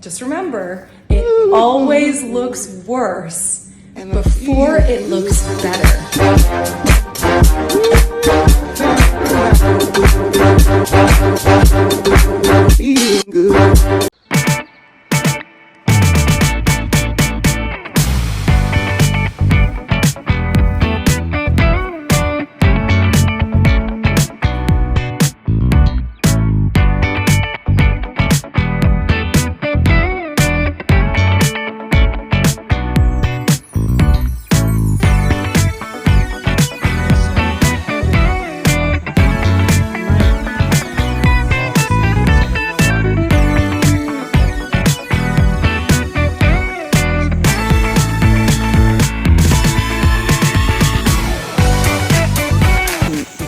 just remember, it always looks worse before it looks better.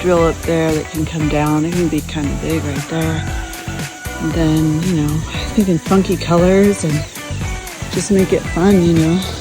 Drill up there that can come down. It can be kind of big right there. And then, you know, thinking funky colors and just make it fun, you know.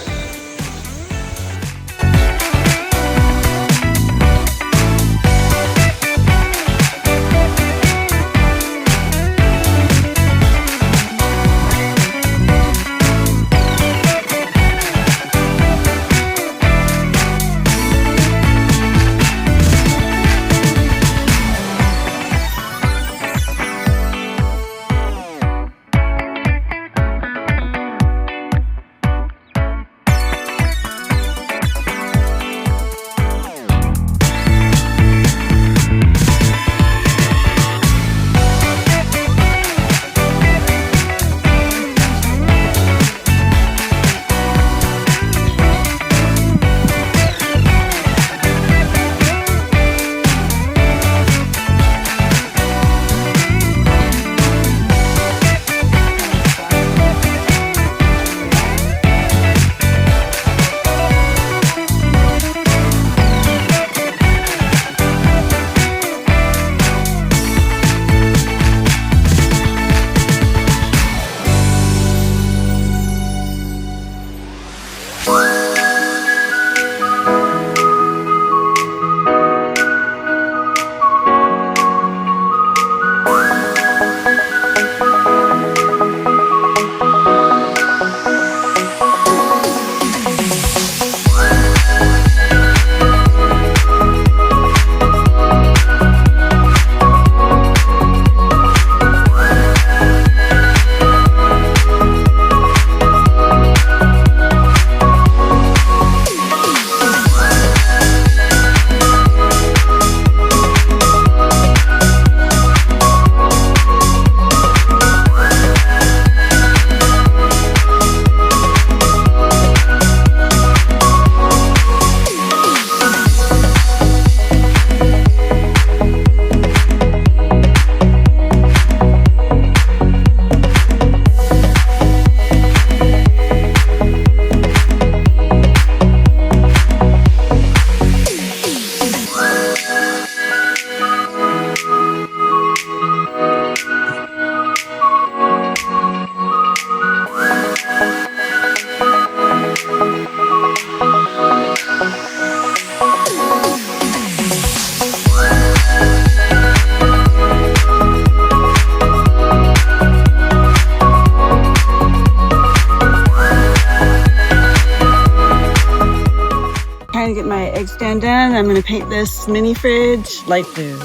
To get my egg stand done, I'm going to paint this mini fridge light blue.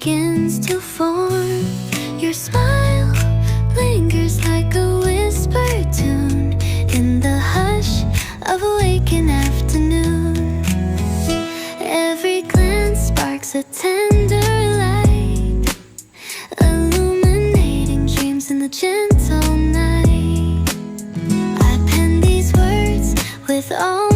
begins to form. Your smile lingers like a whispered tune in the hush of a waking afternoon. Every glance sparks a tender light, illuminating dreams in the gentle night. I pen these words with all